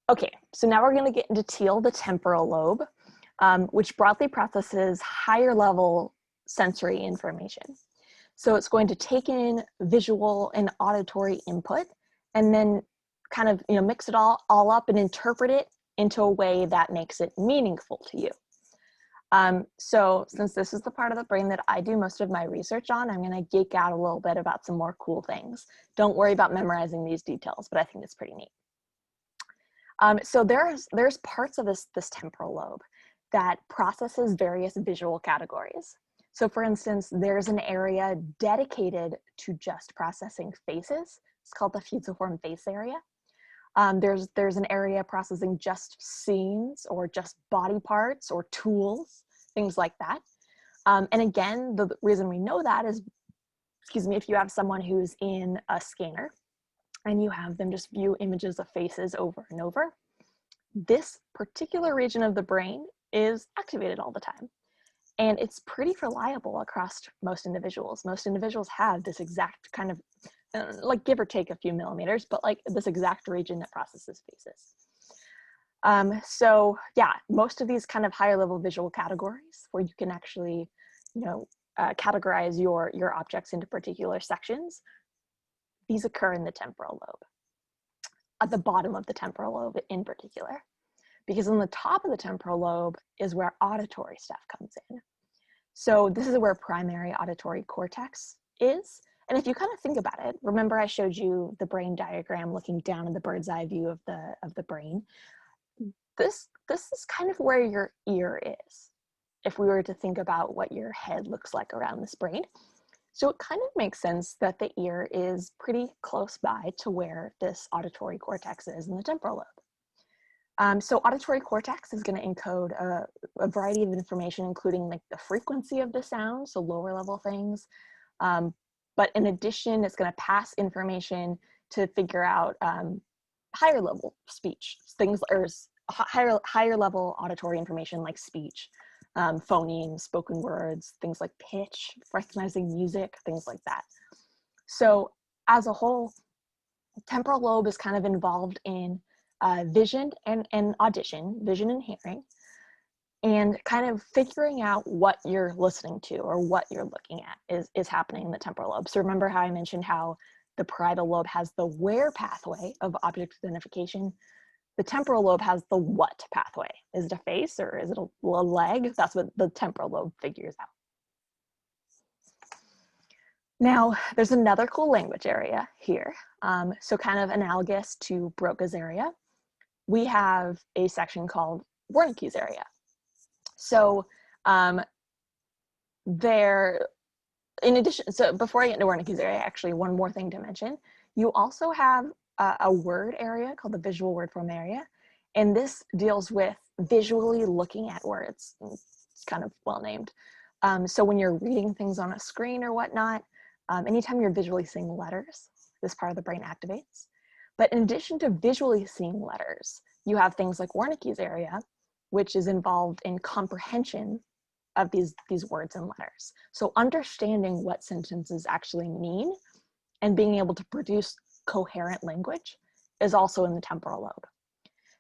Okay, so now we're going to get into teal, the temporal lobe, which broadly processes higher level sensory information. So it's going to take in visual and auditory input and then kind of mix it all up and interpret it into a way that makes it meaningful to you. So since this is the part of the brain that I do most of my research on, I'm going to geek out a little bit about some more cool things. Don't worry about memorizing these details, but I think it's pretty neat. So there's parts of this temporal lobe that processes various visual categories. So for instance, there's an area dedicated to just processing faces. It's called the fusiform face area. There's an area processing just scenes or just body parts or tools, things like that. And again, the reason we know that is, if you have someone who's in a scanner and you have them just view images of faces over and over, this particular region of the brain is activated all the time. And it's pretty reliable across most individuals. Most individuals have this exact kind of, like give or take a few millimeters, but like this exact region that processes faces. So yeah, most of these kind of higher level visual categories where you can actually, categorize your objects into particular sections, these occur in the temporal lobe, at the bottom of the temporal lobe in particular, because on the top of the temporal lobe is where auditory stuff comes in. So this is where primary auditory cortex is. And if you kind of think about it, remember I showed you the brain diagram looking down at the bird's eye view of the brain. This is kind of where your ear is, if we were to think about what your head looks like around this brain. So it kind of makes sense that the ear is pretty close by to where this auditory cortex is in the temporal lobe. So auditory cortex is going to encode a variety of information, including like the frequency of the sound, so lower level things. But in addition, it's going to pass information to figure out higher level speech, things, or higher level auditory information like speech, phonemes, spoken words, things like pitch, recognizing music, things like that. So as a whole, temporal lobe is kind of involved in vision and audition, vision and hearing, and kind of figuring out what you're listening to or what you're looking at is happening in the temporal lobe. So remember how I mentioned how the parietal lobe has the where pathway of object identification? The temporal lobe has the what pathway. Is it a face or is it a leg? That's what the temporal lobe figures out. Now, there's another cool language area here. So kind of analogous to Broca's area, we have a section called Wernicke's area. So in addition, so before I get into Wernicke's area, actually one more thing to mention, you also have a word area called the visual word form area. And this deals with visually looking at words. It's kind of well named. So when you're reading things on a screen or whatnot, anytime you're visually seeing letters, this part of the brain activates. But in addition to visually seeing letters, you have things like Wernicke's area, which is involved in comprehension of these words and letters. So understanding what sentences actually mean and being able to produce coherent language is also in the temporal lobe.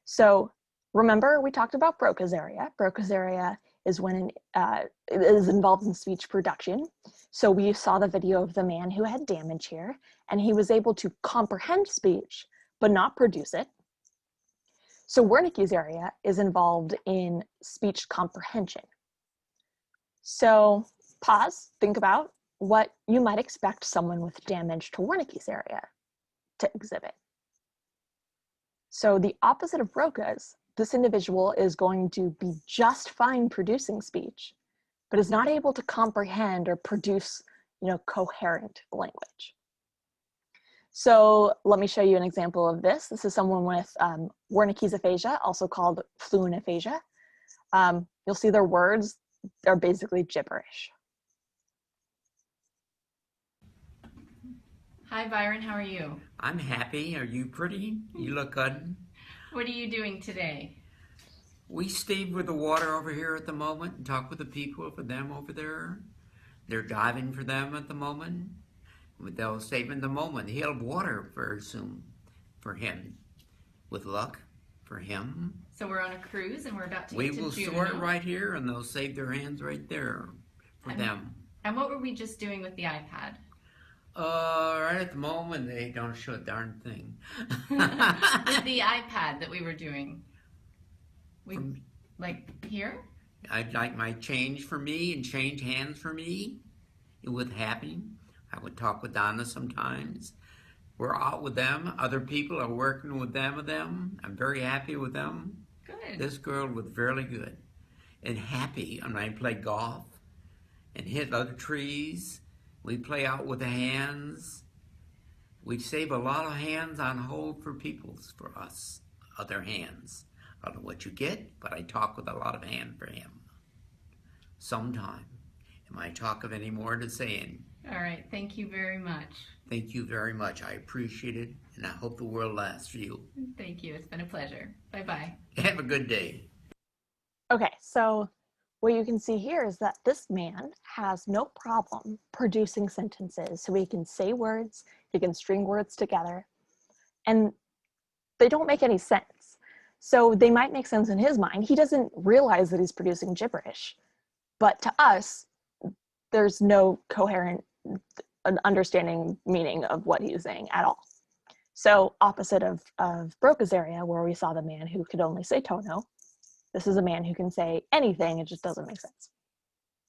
So remember we talked about Broca's area. Broca's area is when it is involved in speech production. So we saw the video of the man who had damage here, and he was able to comprehend speech, but not produce it. So Wernicke's area is involved in speech comprehension. So pause, think about what you might expect someone with damage to Wernicke's area to exhibit. So the opposite of Broca's, this individual is going to be just fine producing speech, but is not able to comprehend or produce, coherent language. So let me show you an example of this. This is someone with Wernicke's aphasia, also called fluent aphasia. You'll see their words are basically gibberish. Hi, Byron. How are you? I'm happy. Are you pretty? You look good. What are you doing today? We stayed with the water over here at the moment and talked with the people for them over there. They're diving for them at the moment. They'll save in the moment. He'll have water very soon for him, with luck. for him. So we're on a cruise and we're about to We get to will Juneau. store it right here, and they'll save their hands right there for them. And what were we just doing with the iPad? Right at the moment, they don't show a darn thing. With the iPad that we were doing. From- Like here? I'd like my change for me and change hands for me. It would happen. I would talk with Donna sometimes. We're out with them. Other people are working with them. I'm very happy with them. Good. This girl was very good and happy. And I play golf and hit other trees. We play out with the hands. We save a lot of hands on hold for us, other hands. I don't know what you get, but I talk with a lot of hand for him. Sometime. Am I talk of any more to saying? All right. Thank you very much. Thank you very much. I appreciate it, and I hope the world lasts for you. Thank you. It's been a pleasure. Bye-bye. Have a good day. Okay, so what you can see here is that this man has no problem producing sentences. So he can say words, he can string words together, and they don't make any sense. So they might make sense in his mind. He doesn't realize that he's producing gibberish. But to us, there's no coherent understanding meaning of what he's saying at all. So opposite of Broca's area, where we saw the man who could only say tono, this is a man who can say anything, it just doesn't make sense.